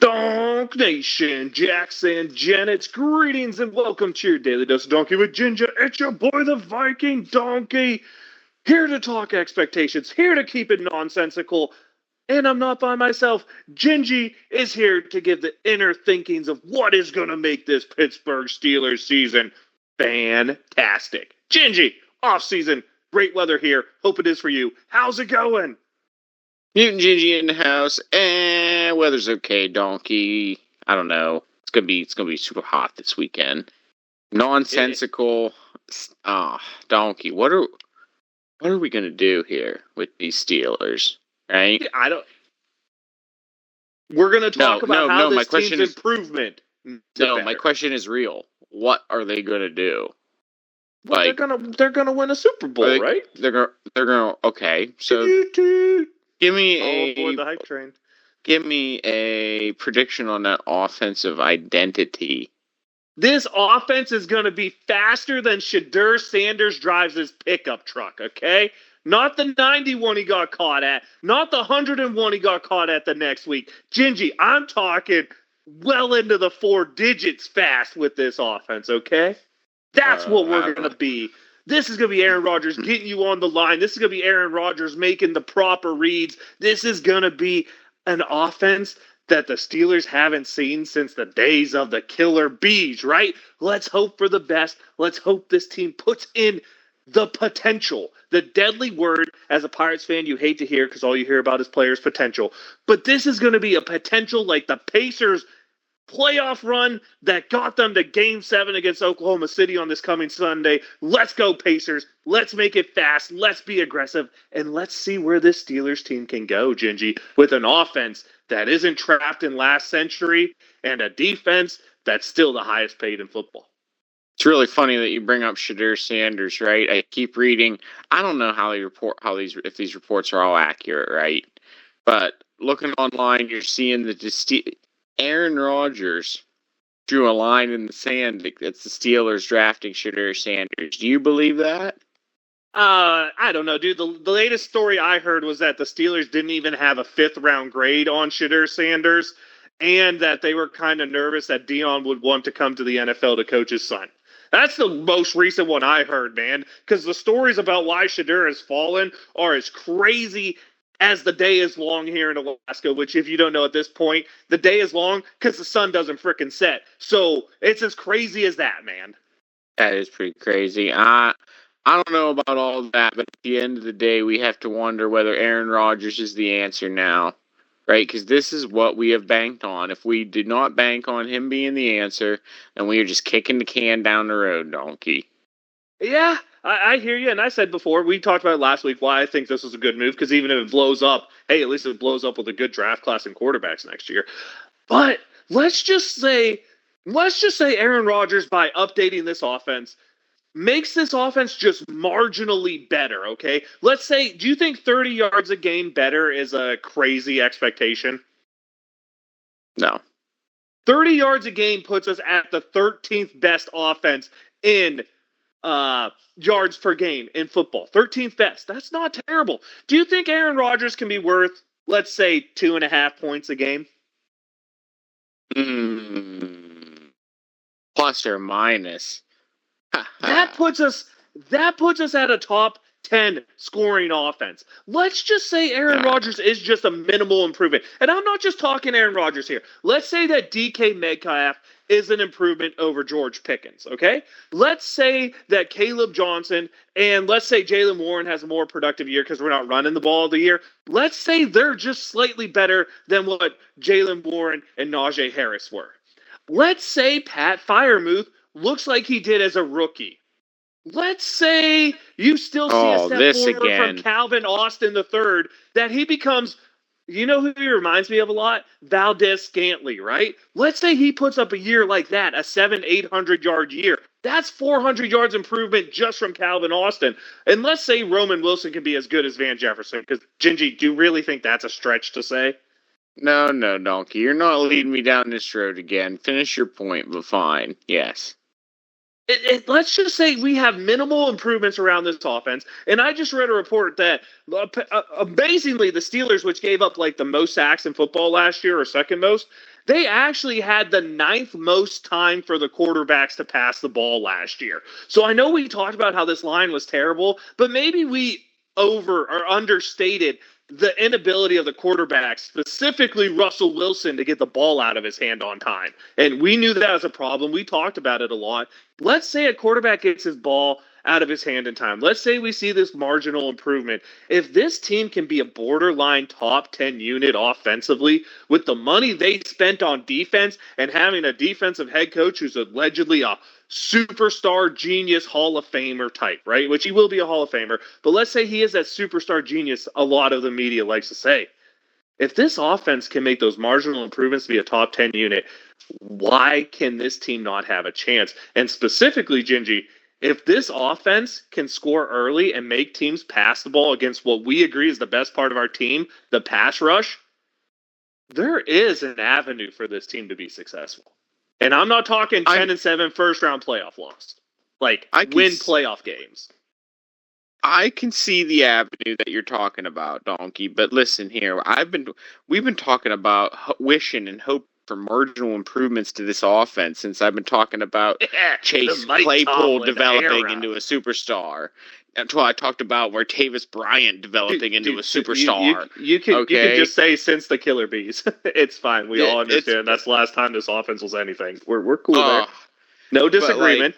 Donk Nation, Jackson, Janet's greetings and welcome to your Daily Dose of Donkey with Ginger. It's your boy, the Viking Donkey, here to talk expectations, here to keep it nonsensical. And I'm not by myself. Gingy is here to give the inner thinkings of what is going to make this Pittsburgh Steelers season fantastic. Gingy, off season, great weather here. Hope it is for you. How's it going? Mutant Gingy in the house, and weather's okay, Donkey. I don't know. It's gonna be super hot this weekend. Nonsensical. Donkey. What are we gonna do here with these Steelers? Right? We're gonna talk about how this team's improvement. My question is real. What are they gonna do? Well, they're gonna win a Super Bowl, right? They're gonna. Okay, so. Give me aboard the hype train. Give me a prediction on that offensive identity. This offense is going to be faster than Shedeur Sanders drives his pickup truck, okay? Not the 91 he got caught at. Not the 101 he got caught at the next week. Gingy, I'm talking well into the 4 digits fast with this offense, okay? That's what we're going to be. This is going to be Aaron Rodgers getting you on the line. This is going to be Aaron Rodgers making the proper reads. This is going to be an offense that the Steelers haven't seen since the days of the Killer Bees, right? Let's hope for the best. Let's hope this team puts in the potential. The deadly word, as a Pirates fan, you hate to hear because all you hear about is players' potential. But this is going to be a potential like the Pacers playoff run that got them to Game 7 against Oklahoma City on this coming Sunday. Let's go, Pacers. Let's make it fast. Let's be aggressive. And let's see where this Steelers team can go, Gingy, with an offense that isn't trapped in last century and a defense that's still the highest paid in football. It's really funny that you bring up Shedeur Sanders, right? I keep reading. I don't know if these reports are all accurate, right? But looking online, you're seeing Aaron Rodgers drew a line in the sand. It's the Steelers drafting Shedeur Sanders. Do you believe that? I don't know, dude. The latest story I heard was that the Steelers didn't even have a 5th-round grade on Shedeur Sanders, and that they were kind of nervous that Dion would want to come to the NFL to coach his son. That's the most recent one I heard, man, because the stories about why Shedeur has fallen are as crazy as the day is long here in Alaska, which if you don't know at this point, the day is long because the sun doesn't frickin' set. So it's as crazy as that, man. That is pretty crazy. I don't know about all that, but at the end of the day, we have to wonder whether Aaron Rodgers is the answer now, right? Because this is what we have banked on. If we did not bank on him being the answer, then we are just kicking the can down the road, Donkey. Yeah, I hear you. And I said before, we talked about it last week, why I think this was a good move, because even if it blows up, hey, at least it blows up with a good draft class and quarterbacks next year. But let's just say Aaron Rodgers, by updating this offense, makes this offense just marginally better, okay? Let's say, do you think 30 yards a game better is a crazy expectation? No. 30 yards a game puts us at the 13th best offense in yards per game in football. 13th best. That's not terrible. Do you think Aaron Rodgers can be worth, let's say, 2.5 points a game? Plus or minus. That puts us at a top 10 scoring offense. Let's just say Aaron Rodgers is just a minimal improvement. And I'm not just talking Aaron Rodgers here. Let's say that DK Metcalf is an improvement over George Pickens, okay? Let's say that Caleb Johnson and let's say Jaylen Warren has a more productive year because we're not running the ball of the year. Let's say they're just slightly better than what Jaylen Warren and Najee Harris were. Let's say Pat Freiermuth looks like he did as a rookie. Let's say you still see a step forward from Calvin Austin III, that he becomes, you know who he reminds me of a lot? Valdez-Scantling, right? Let's say he puts up a year like that, a 700-800-yard year. That's 400 yards improvement just from Calvin Austin. And let's say Roman Wilson can be as good as Van Jefferson, because, Gingy, do you really think that's a stretch to say? No, Donkey. You're not leading me down this road again. Finish your point, but fine. Yes. Let's just say we have minimal improvements around this offense. And I just read a report that, amazingly, the Steelers, which gave up like the most sacks in football last year, or second most, They actually had the 9th most time for the quarterbacks to pass the ball last year. So I know we talked about how this line was terrible, but maybe we over or understated the inability of the quarterbacks, specifically Russell Wilson, to get the ball out of his hand on time. And we knew that was a problem. We talked about it a lot. Let's say a quarterback gets his ball out of his hand in time. Let's say we see this marginal improvement. If this team can be a borderline top 10 unit offensively with the money they spent on defense and having a defensive head coach who's allegedly a superstar genius Hall of Famer type, right? Which he will be a Hall of Famer. But let's say he is that superstar genius a lot of the media likes to say. If this offense can make those marginal improvements to be a top 10 unit, why can this team not have a chance? And specifically, Gingy, if this offense can score early and make teams pass the ball against what we agree is the best part of our team, the pass rush, there is an avenue for this team to be successful. And I'm not talking 10-7 first-round playoff loss. Like, win playoff games. I can see the avenue that you're talking about, Donkey. But listen here, we've been talking about wishing and hoping for marginal improvements to this offense since I've been talking about Chase Claypool developing into a superstar. Until I talked about Martavis Bryant developing into a superstar. You can just say since the Killer Bees. It's fine. We all understand that's the last time this offense was anything. We're cool there. No disagreement.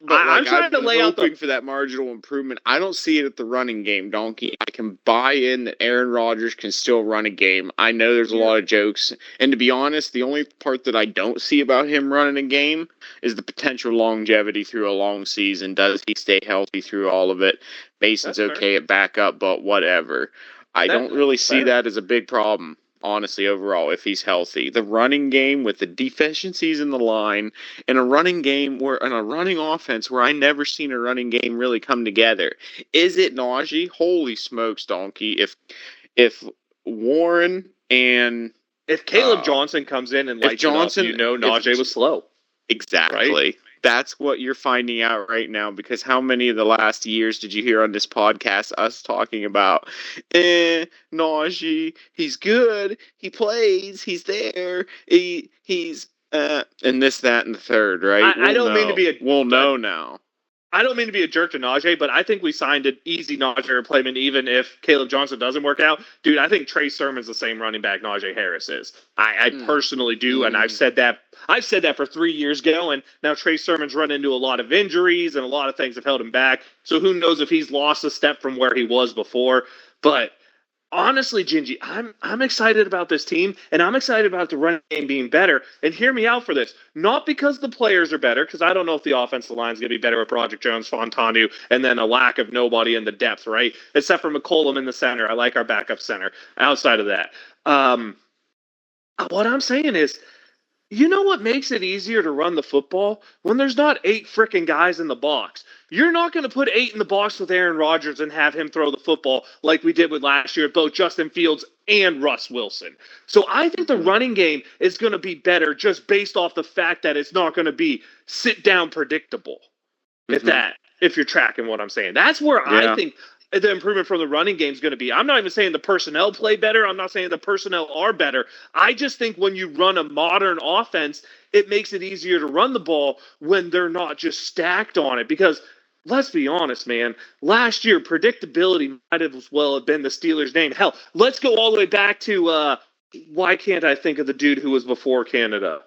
I'm trying to lay out for that marginal improvement. I don't see it at the running game, Donkey. I can buy in that Aaron Rodgers can still run a game. I know there's a lot of jokes. And to be honest, the only part that I don't see about him running a game is the potential longevity through a long season. Does he stay healthy through all of it? Mason's okay at backup, but whatever. I don't really see that as a big problem. Honestly, overall, if he's healthy. The running game with the deficiencies in the line and a running offense where I never seen a running game really come together. Is it Najee? Holy smokes, Donkey. If Warren and if Caleb Johnson comes in and lights Johnson, it up, Najee was slow. Exactly. Right? That's what you're finding out right now, because how many of the last years did you hear on this podcast us talking about Najee, he's good, he plays, he's there, he's and this, that, and the third, right? I don't mean to be we'll know now. I don't mean to be a jerk to Najee, but I think we signed an easy Najee replacement even if Caleb Johnson doesn't work out. Dude, I think Trey Sermon's the same running back Najee Harris is. I personally do, and I've said that for 3 years going. Now Trey Sermon's run into a lot of injuries, and a lot of things have held him back. So who knows if he's lost a step from where he was before. But honestly, Gingy, I'm excited about this team, and I'm excited about the running game being better. And hear me out for this. Not because the players are better, because I don't know if the offensive line is going to be better with Project Jones, Fontanu, and then a lack of nobody in the depth, right? Except for McCollum in the center. I like our backup center. Outside of that, what I'm saying is, you know what makes it easier to run the football? When there's not 8 freaking guys in the box. You're not going to put 8 in the box with Aaron Rodgers and have him throw the football like we did with last year, both Justin Fields and Russ Wilson. So I think the running game is going to be better just based off the fact that it's not going to be sit-down predictable, if you're tracking what I'm saying. That's where I think the improvement from the running game is going to be. I'm not even saying the personnel play better. I'm not saying the personnel are better. I just think when you run a modern offense, it makes it easier to run the ball when they're not just stacked on it. Because let's be honest, man, last year predictability might as well have been the Steelers' name. Hell, let's go all the way back to why can't I think of the dude who was before Canada?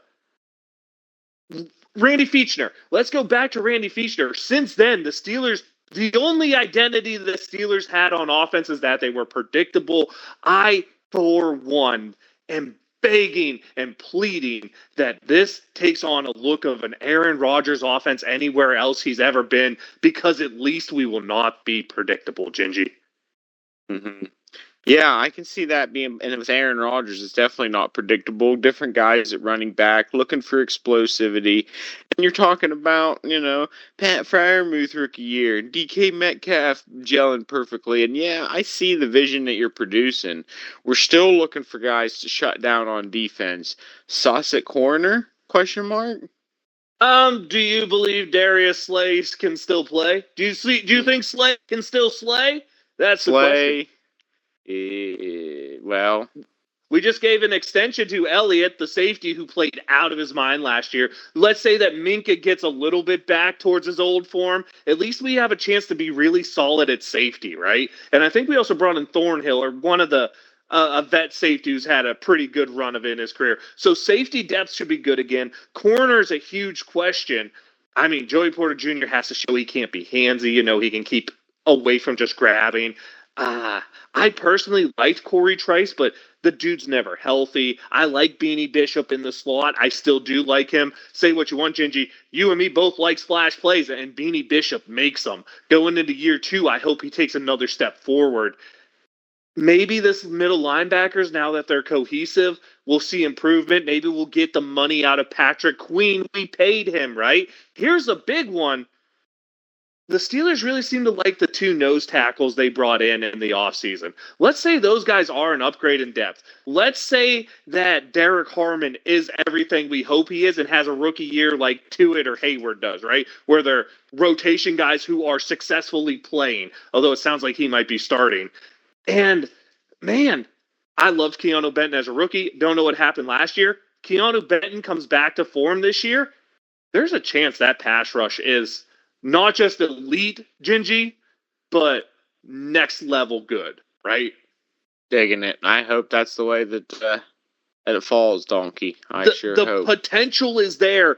Randy Fichtner. Let's go back to Randy Fichtner. Since then, the Steelers, the only identity the Steelers had on offense is that they were predictable. I, for one, am begging and pleading that this takes on a look of an Aaron Rodgers offense anywhere else he's ever been, because at least we will not be predictable, Gingy. Mm-hmm. Yeah, I can see that being, and with Aaron Rodgers, it's definitely not predictable. Different guys at running back, looking for explosivity. And you're talking about, Pat Freiermuth rookie year, DK Metcalf gelling perfectly. And yeah, I see the vision that you're producing. We're still looking for guys to shut down on defense. Sauce at corner? Question mark? Do you believe Darius Slay can still play? Do you think Slay can still slay? That's the question. Well, We just gave an extension to Elliott, the safety who played out of his mind last year. Let's say that Minka gets a little bit back towards his old form. At least we have a chance to be really solid at safety, right? And I think we also brought in Thornhill, or one of the a vet safety who's had a pretty good run of it in his career. So safety depth should be good again. Corner is a huge question. I mean, Joey Porter Jr. has to show he can't be handsy. He can keep away from just grabbing. I personally liked Corey Trice, but the dude's never healthy. I like Beanie Bishop in the slot. I still do like him. Say what you want, Gingy. You and me both like splash plays, and Beanie Bishop makes them. Going into year 2, I hope he takes another step forward. Maybe this middle linebackers, now that they're cohesive, we'll see improvement. Maybe we'll get the money out of Patrick Queen. We paid him, right? Here's a big one. The Steelers really seem to like the 2 nose tackles they brought in the offseason. Let's say those guys are an upgrade in depth. Let's say that Derek Harmon is everything we hope he is and has a rookie year like Tuitt or Hayward does, right? Where they're rotation guys who are successfully playing, although it sounds like he might be starting. And, man, I loved Keanu Benton as a rookie. Don't know what happened last year. Keanu Benton comes back to form this year. There's a chance that pass rush is not just elite, Gingy, but next level good, right? Digging it. I hope that's the way that it falls, Donkey. I sure hope. The potential is there.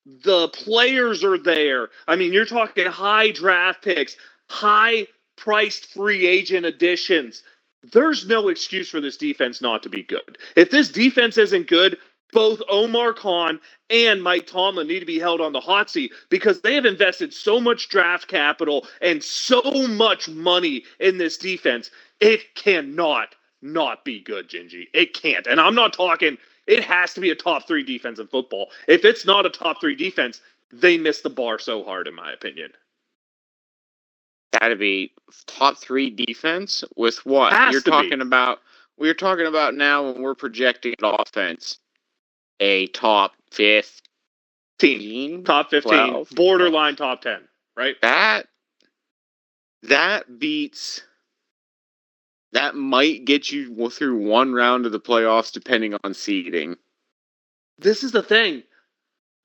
The players are there. I mean, you're talking high draft picks, high-priced free agent additions. There's no excuse for this defense not to be good. If this defense isn't good, both Omar Khan and Mike Tomlin need to be held on the hot seat because they have invested so much draft capital and so much money in this defense. It cannot not be good, Gingy. It can't. And I'm not talking, it has to be a top 3 defense in football. If it's not a top 3 defense, they miss the bar so hard, in my opinion. Gotta be top 3 defense with what? We're talking about now when we're projecting an offense. A top 15, top 15, 12, borderline top 10, right? That beats. That might get you through one round of the playoffs, depending on seeding. This is the thing,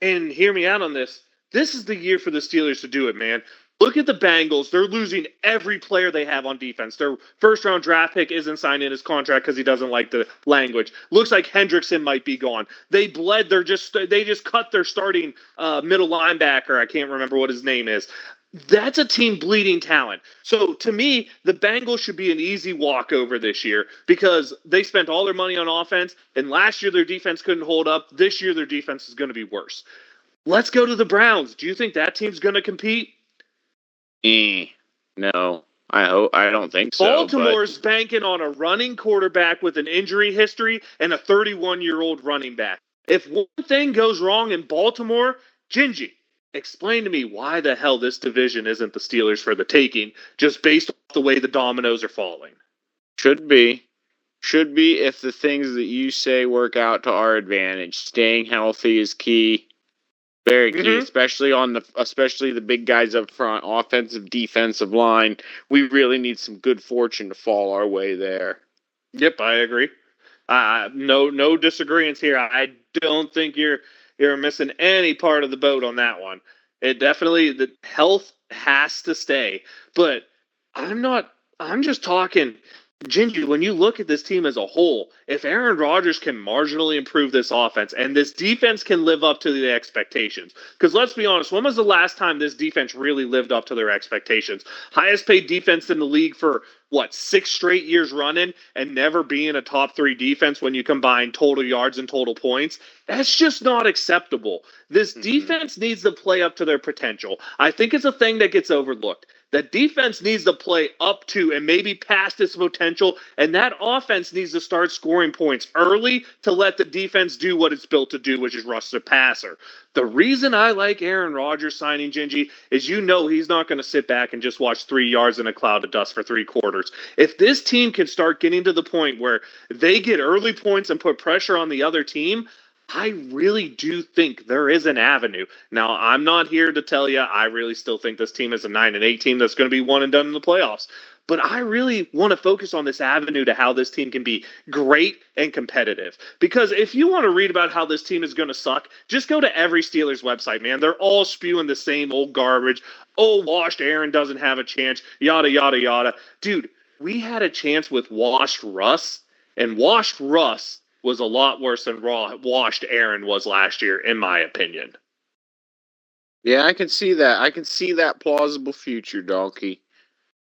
and hear me out on this. This is the year for the Steelers to do it, man. Look at the Bengals. They're losing every player they have on defense. Their first-round draft pick isn't signing his contract because he doesn't like the language. Looks like Hendrickson might be gone. They just cut their starting middle linebacker. I can't remember what his name is. That's a team bleeding talent. So to me, the Bengals should be an easy walkover this year because they spent all their money on offense, and last year their defense couldn't hold up. This year their defense is going to be worse. Let's go to the Browns. Do you think that team's going to compete? No, I don't think so. Baltimore's banking on a running quarterback with an injury history and a 31-year-old running back. If one thing goes wrong in Baltimore, Gingy, explain to me why the hell this division isn't the Steelers for the taking, just based off the way the dominoes are falling. Should be if the things that you say work out to our advantage. Staying healthy is key. Very key, especially the big guys up front, offensive, defensive line. We really need some good fortune to fall our way there. Yep, I agree. No disagreements here. I don't think you're missing any part of the boat on that one. It definitely, the health has to stay. But I'm just talking, Gingy, when you look at this team as a whole, if Aaron Rodgers can marginally improve this offense and this defense can live up to the expectations, because let's be honest, when was the last time this defense really lived up to their expectations? Highest paid defense in the league for, 6 straight years running and never being a top 3 defense when you combine total yards and total points? That's just not acceptable. This defense needs to play up to their potential. I think it's a thing that gets overlooked. The defense needs to play up to and maybe past its potential, and that offense needs to start scoring points early to let the defense do what it's built to do, which is rush the passer. The reason I like Aaron Rodgers signing Gingy is he's not going to sit back and just watch 3 yards in a cloud of dust for 3 quarters. If this team can start getting to the point where they get early points and put pressure on the other team, I really do think there is an avenue. Now, I'm not here to tell you I really still think this team is a 9-8 team that's going to be one and done in the playoffs. but I really want to focus on this avenue to how this team can be great and competitive. Because if you want to read about how this team is going to suck, just go to every Steelers website, man. They're all spewing the same old garbage. Oh, washed Aaron doesn't have a chance, yada, yada, yada. Dude, we had a chance with washed Russ, and washed Russ was a lot worse than washed Aaron was last year, in my opinion. Yeah, I can see that. I can see that plausible future, Donkey.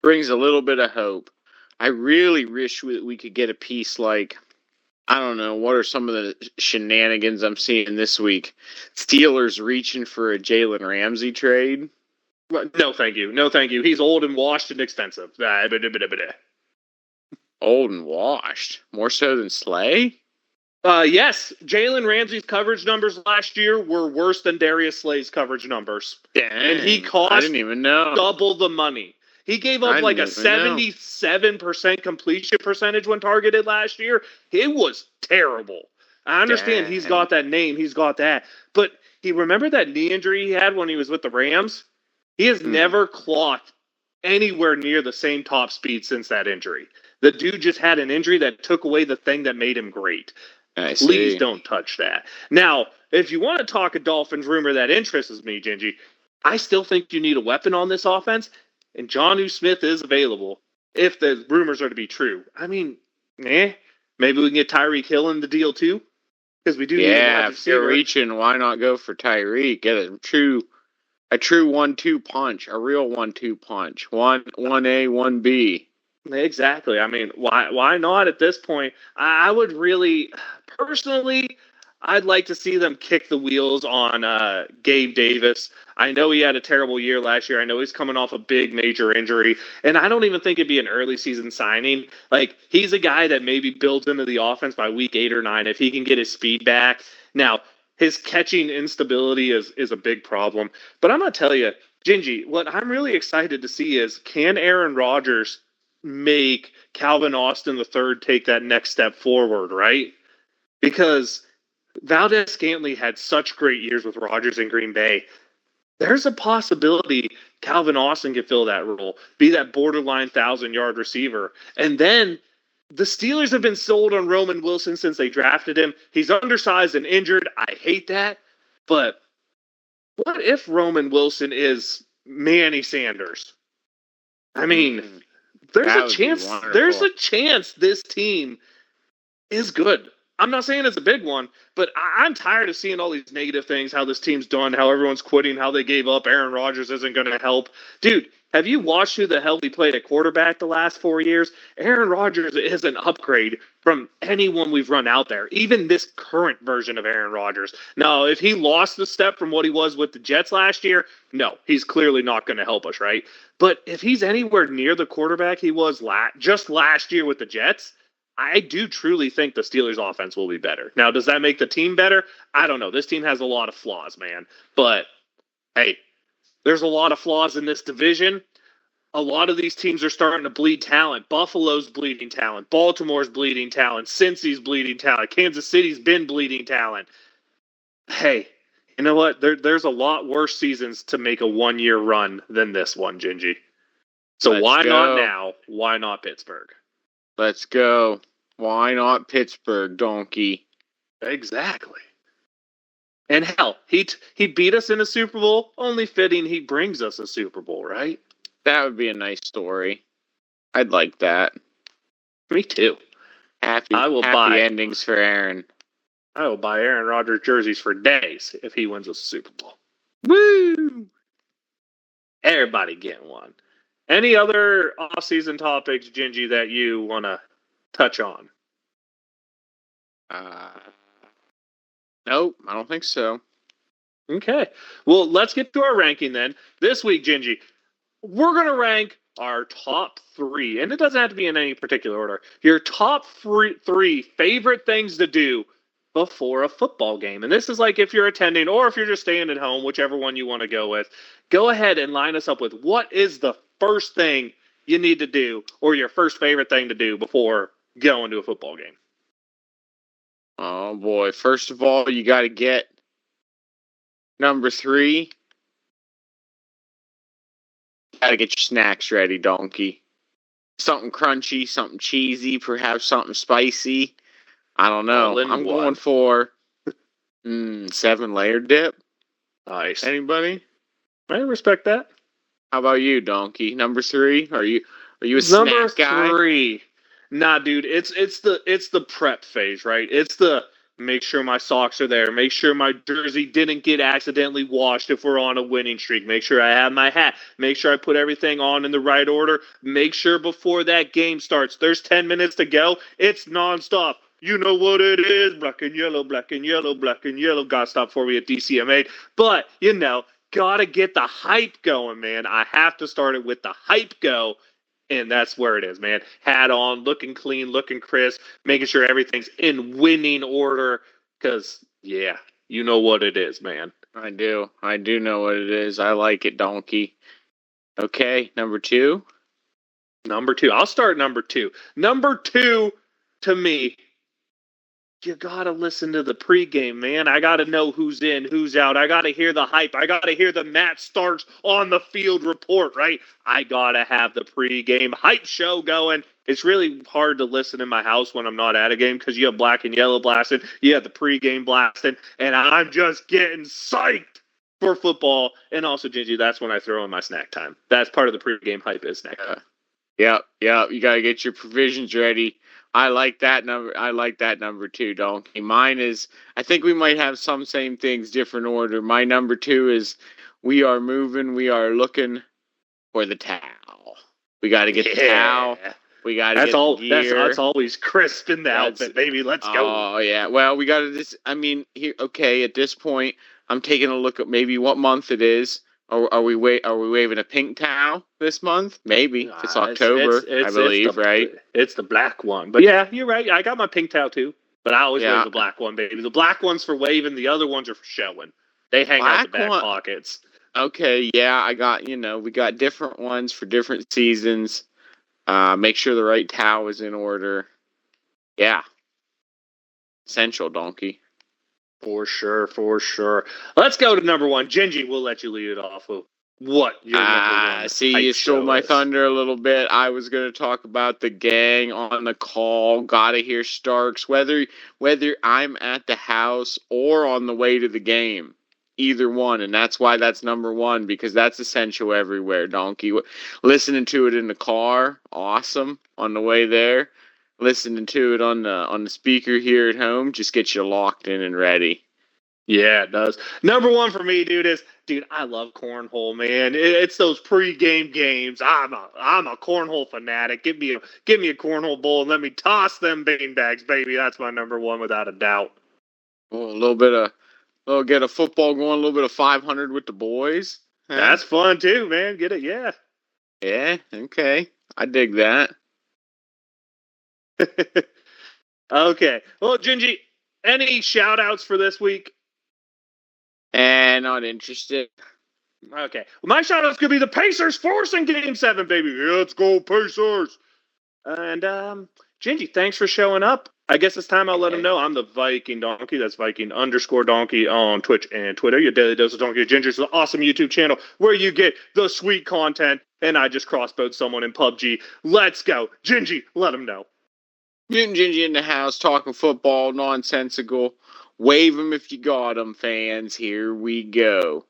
Brings a little bit of hope. I really wish we could get a piece like, I don't know, what are some of the shenanigans I'm seeing this week? Steelers reaching for a Jalen Ramsey trade? No, thank you. No, thank you. He's old and washed and expensive. Old and washed? More so than Slay? Yes, Jalen Ramsey's coverage numbers last year were worse than Darius Slay's coverage numbers. Dang, and he cost I didn't even know. double the money. He gave up like a 77% completion percentage when targeted last year. It was terrible. I understand he's got that name, he's got that. But remember that knee injury he had when he was with the Rams? He has never clocked anywhere near the same top speed since that injury. The dude just had an injury that took away the thing that made him great. Please don't touch that. Now, if you want to talk a Dolphins rumor that interests me, Gingy, I still think you need a weapon on this offense, and Jonnu Smith is available if the rumors are to be true. I mean, maybe we can get Tyreek Hill in the deal too, because we do need a wide receiver. If you're reaching, why not go for Tyreek? Get a true 1-2 punch, a real 1-2 punch, 1A, 1B. Exactly. I mean, why not at this point? I would really, personally, I'd like to see them kick the wheels on Gabe Davis. I know he had a terrible year last year. I know he's coming off a big major injury, and I don't even think it'd be an early season signing. Like, he's a guy that maybe builds into the offense by week 8 or 9 if he can get his speed back. Now, his catching instability is a big problem, but I'm gonna tell you, Gingy, what I'm really excited to see is, can Aaron Rodgers make Calvin Austin III take that next step forward, right? Because Valdez-Scantling had such great years with Rodgers in Green Bay. There's a possibility Calvin Austin can fill that role, be that borderline 1,000-yard receiver. And then the Steelers have been sold on Roman Wilson since they drafted him. He's undersized and injured. I hate that. But what if Roman Wilson is Manny Sanders? I mean, there's a chance this team is good. I'm not saying it's a big one, but I'm tired of seeing all these negative things, how this team's done, how everyone's quitting, how they gave up, Aaron Rodgers isn't going to help. Dude, have you watched who the hell we played at quarterback the last 4 years? Aaron Rodgers is an upgrade from anyone we've run out there, even this current version of Aaron Rodgers. Now, if he lost the step from what he was with the Jets last year, no, he's clearly not going to help us, right? But if he's anywhere near the quarterback he was just last year with the Jets, I do truly think the Steelers' offense will be better. Now, does that make the team better? I don't know. This team has a lot of flaws, man. But, hey, there's a lot of flaws in this division. A lot of these teams are starting to bleed talent. Buffalo's bleeding talent. Baltimore's bleeding talent. Cincy's bleeding talent. Kansas City's been bleeding talent. Hey, you know what? There's a lot worse seasons to make a one-year run than this one, Gingy. So why not now? Why not Pittsburgh? Let's go. Why not Pittsburgh, Donkey? Exactly. And hell, he beat us in a Super Bowl. Only fitting he brings us a Super Bowl, right? That would be a nice story. I'd like that. Me too. Happy endings for Aaron. I will buy Aaron Rodgers jerseys for days if he wins a Super Bowl. Woo! Everybody getting one. Any other off-season topics, Gingy, that you want to touch on? Nope, I don't think so. Okay. Well, let's get to our ranking then. This week, Gingy, we're going to rank our top 3, and it doesn't have to be in any particular order, your top 3 favorite things to do before a football game. And this is like if you're attending or if you're just staying at home, whichever one you want to go with. Go ahead and line us up with what is the first thing you need to do or your first favorite thing to do before going to a football game. Oh, boy. First of all, you got to get number 3. Got to get your snacks ready, Donkey. Something crunchy, something cheesy, perhaps something spicy. I don't know. All in I'm one. going for 7-layer dip. Nice. Anybody? I respect that. How about you, Donkey? Number 3? Are you a Number snack guy? 3. Nah, dude, it's the prep phase, right? It's the make sure my socks are there, make sure my jersey didn't get accidentally washed if we're on a winning streak, make sure I have my hat, make sure I put everything on in the right order, make sure before that game starts, there's 10 minutes to go, it's nonstop. You know what it is, black and yellow, black and yellow, black and yellow. Gotta stop for me at DCMA. But, gotta get the hype going, man. I have to start it with the hype go. And that's where it is, man. Hat on, looking clean, looking crisp, making sure everything's in winning order. Because, yeah, you know what it is, man. I do. I do know what it is. I like it, Donkey. Okay, number 2. Number 2. I'll start number 2. Number 2, to me, you gotta listen to the pregame, man. I gotta know who's in, who's out. I gotta hear the hype. I gotta hear the Matt Starks on the field report, right? I gotta have the pregame hype show going. It's really hard to listen in my house when I'm not at a game because you have black and yellow blasting, you have the pregame blasting, and I'm just getting psyched for football. And also, Gingy, that's when I throw in my snack time. That's part of the pregame hype is snack time. Yep. You gotta get your provisions ready. I like that number. I like that number 2, Donkey. Mine is. I think we might have some same things, different order. My number 2 is. We are moving. We are looking for the towel. We got to get the towel. We got to get the gear. That's always crisp in the outfit, baby. Let's go. Oh yeah. Well, we got to just. I mean, here. Okay. At this point, I'm taking a look at maybe what month it is. Are we waving a pink towel this month? Maybe. It's October, I believe, right? It's the black one. But yeah, you're right. I got my pink towel too. But I always wave the black one, baby. The black one's for waving. The other ones are for showing. They hang out the back pockets. Okay, yeah, I got, we got different ones for different seasons. Make sure the right towel is in order. Yeah. Essential, Donkey. For sure. Let's go to number 1. Gingy, we'll let you lead it off with what your number 1 see, you stole my thunder a little bit. I was going to talk about the gang on the call. Gotta hear Starks. Whether I'm at the house or on the way to the game. Either one, and that's why that's number 1, because that's essential everywhere, Donkey. Listening to it in the car, awesome. On the way there. Listening to it on the speaker here at home just gets you locked in and ready. Yeah, it does. Number 1 for me, dude, I love cornhole, man. It's those pregame games. I'm a cornhole fanatic. Give me a cornhole bowl and let me toss them beanbags, baby. That's my number 1 without a doubt. Oh, get a football going, a little bit of 500 with the boys. Huh? That's fun too, man. Get it, yeah. Yeah, okay. I dig that. Okay. Well, Gingy, any shout-outs for this week? Not interested. Okay. Well, my shout-outs could be the Pacers forcing Game 7, baby. Let's go, Pacers. And, Gingy, thanks for showing up. I guess it's time I'll let them know I'm the Viking Donkey. That's Viking_Donkey on Twitch and Twitter. Your daily dose of Donkey Ginger is an awesome YouTube channel where you get the sweet content. And I just crossbowed someone in PUBG. Let's go. Gingy, let them know. Mutant Gingy in the house, talking football, nonsensical. Wave them if you got them, fans. Here we go.